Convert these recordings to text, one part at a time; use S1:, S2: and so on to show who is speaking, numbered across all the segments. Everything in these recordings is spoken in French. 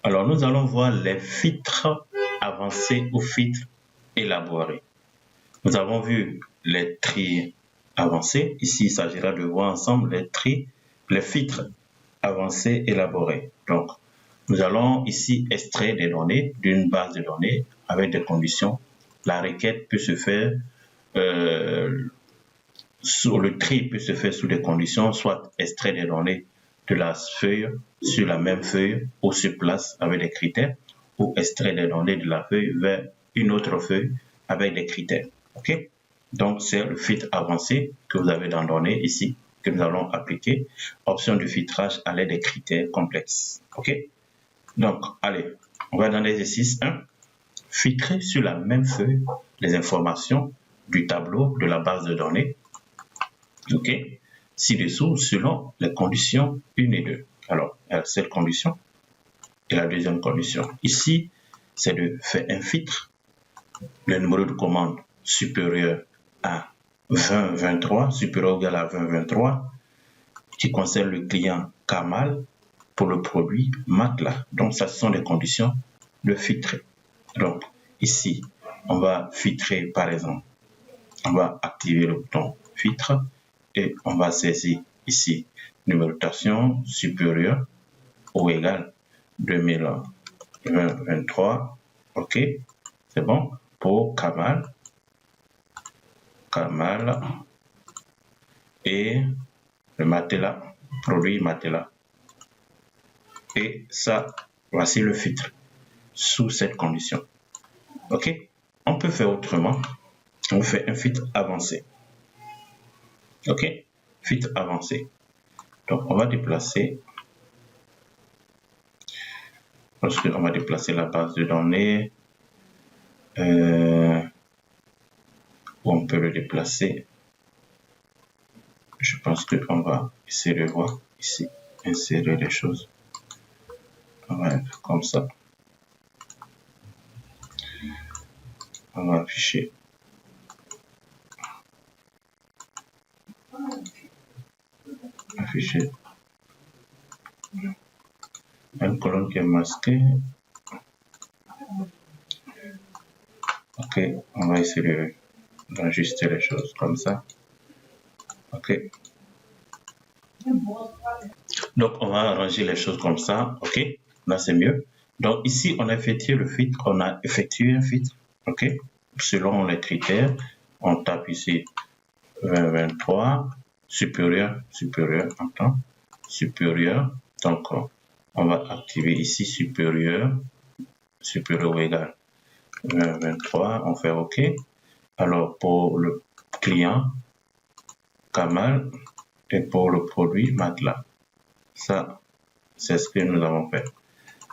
S1: Alors, nous allons voir les filtres avancés ou filtres élaborés. Nous avons vu les tri avancés. Ici, il s'agira de voir ensemble les filtres avancés élaborés. Donc, nous allons ici extraire des données d'une base de données avec des conditions. La requête peut se faire le tri peut se faire sous des conditions, soit extraire des données de la feuille sur la même feuille ou sur place avec des critères, ou extraire des données de la feuille vers une autre feuille avec des critères. Ok? Donc, c'est le filtre avancé que vous avez dans données ici, que nous allons appliquer. Option de filtrage à l'aide des critères complexes. Ok? Donc, allez, on va dans l'exercice 1. Filtrer sur la même feuille les informations du tableau de la base de données. Ok? Ci-dessous, selon les conditions 1 et 2. Alors, cette condition et la deuxième condition. Ici, c'est de faire un filtre. Le numéro de commande supérieur à 2023, supérieur ou égal à 2023, qui concerne le client Kamal pour le produit Matelas. Donc, ça, ce sont des conditions de filtrer. Donc, ici, on va filtrer, par exemple, on va activer le bouton filtre et on va saisir ici numérotation supérieure ou égale 2023. OK, c'est bon pour Kamal et le matelas, produit matelas. Et ça, voici le filtre sous cette condition. OK, on peut faire autrement. On fait un filtre avancé. OK, filtre avancé. Donc, on va déplacer. Lorsque on va déplacer la base de données, on peut le déplacer. Je pense qu'on va essayer de voir ici, insérer les choses. On va être comme ça. On va afficher. Une colonne qui est masquée. Ok, on va essayer d'ajuster les choses comme ça. Ok. Donc, on va arranger les choses comme ça. Ok, là c'est mieux. Donc, ici, on a effectué le filtre. On a effectué un filtre. Ok, selon les critères, on tape ici 2023, supérieur. Donc, on va activer ici supérieur ou égal 23, on fait OK. Alors, pour le client Kamal et pour le produit Matelas, ça, c'est ce que nous avons fait.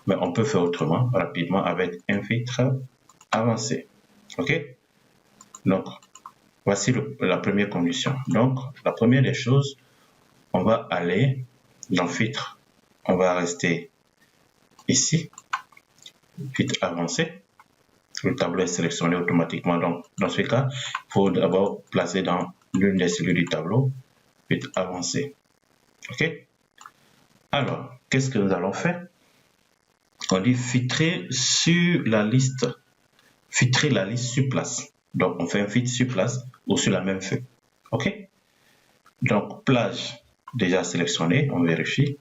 S1: Mais on peut faire autrement, rapidement, avec un filtre avancé. OK? Donc, voici la première condition. Donc, la première des choses, on va aller dans filtre. On va rester ici, filtre avancé. Le tableau est sélectionné automatiquement. Donc, dans ce cas, il faut d'abord placer dans l'une des cellules du tableau, filtre avancé. OK? Alors, qu'est-ce que nous allons faire? On dit filtrer sur la liste. Filtrer la liste sur place. Donc, on fait un filtre sur place ou sur la même feuille. OK? Donc, plage déjà sélectionnée, on vérifie.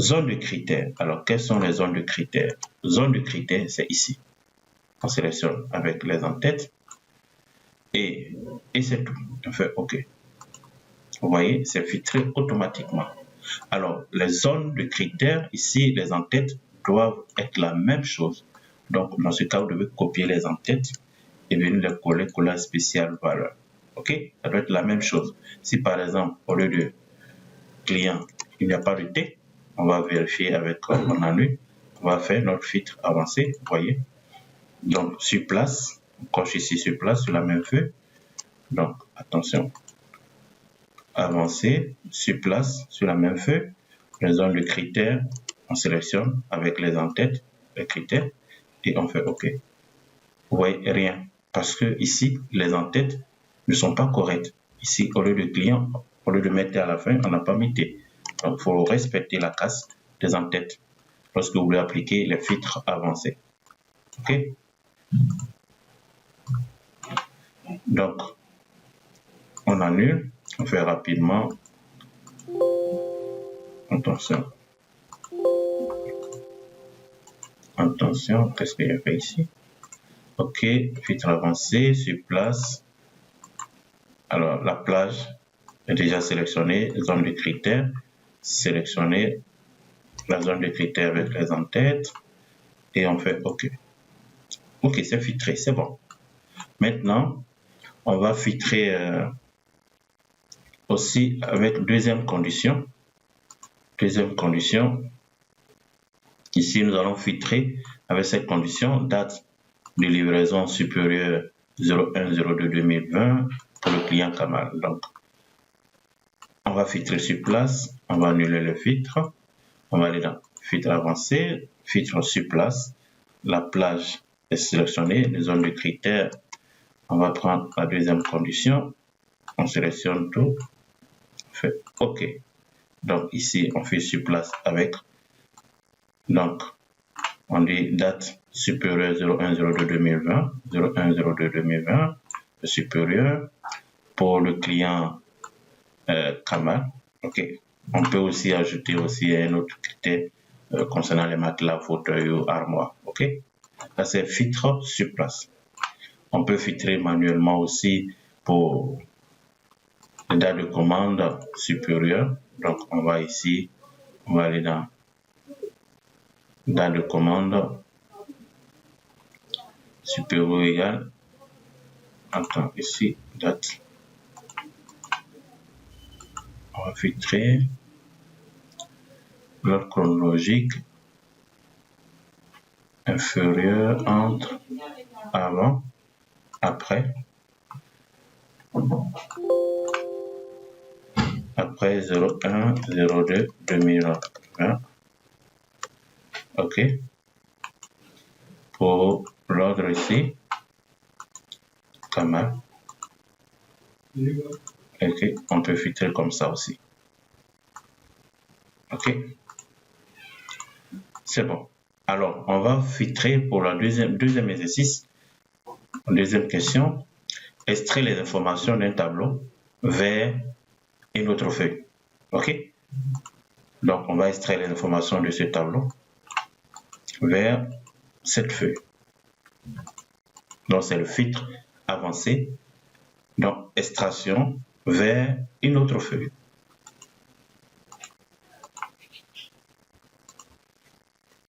S1: Zone de critères. Alors, quelles sont les zones de critères? Zone de critères, c'est ici. On sélectionne avec les en-têtes et c'est tout. On fait OK. Vous voyez, c'est filtré automatiquement. Alors, les zones de critères, ici, les en-têtes doivent être la même chose. Donc, dans ce cas, vous devez copier les en-têtes et venir les coller spécial valeur. OK? Ça doit être la même chose. Si par exemple, au lieu de client, il n'y a pas de T, on va vérifier avec on annule. On va faire notre filtre avancé. Vous voyez? Donc, sur place, on coche ici sur place, sur la même feuille. Donc, attention. Avancé, sur place, sur la même feuille. Les zones de critères, on sélectionne avec les en-têtes, les critères, et on fait OK. Vous voyez rien. Parce que ici, les en-têtes ne sont pas correctes. Ici, au lieu de client, au lieu de mettre à la fin, on n'a pas mis T. Donc, il faut respecter la case des en-têtes. lorsque vous voulez appliquer les filtres avancés. OK? Donc, on annule, on fait rapidement. Attention. Attention, qu'est-ce que j'ai fait ici? OK, filtre avancé, sur place. Alors, la plage est déjà sélectionnée, zone de critères, sélectionner la zone de critères avec les en-têtes et on fait OK. OK, c'est filtré, c'est bon. Maintenant, on va filtrer aussi avec deuxième condition. Deuxième condition, ici nous allons filtrer avec cette condition date de livraison supérieure 01/02/2020 pour le client Kamal. Donc, on va filtrer sur place, on va annuler le filtre, on va aller dans filtre avancé, filtre sur place, la plage est sélectionnée, les zones de critères, on va prendre la deuxième condition, on sélectionne tout, on fait OK. Donc ici, on fait sur place avec, donc on dit date supérieure 01/02/2020, 01/02/2020, supérieur pour le client Kamal. OK. On peut aussi ajouter aussi un autre critère concernant les matelas, fauteuils ou armoires. OK. Là, c'est filtre sur place. On peut filtrer manuellement aussi pour les dates de commande supérieures. Donc, on va ici, on va aller dans date de commande supérieure ou égale. Attends, ici, date. On va filtrer l'ordre chronologique inférieur, entre, avant, après. Après 01/02/2020. OK. Pour l'ordre ici, Kamal. OK. On peut filtrer comme ça aussi. OK. C'est bon. Alors, on va filtrer pour la deuxième exercice. Deuxième question. Extraire les informations d'un tableau vers une autre feuille. OK? Donc, on va extraire les informations de ce tableau vers cette feuille. Donc, c'est le filtre avancé. Donc, extraction vers une autre feuille.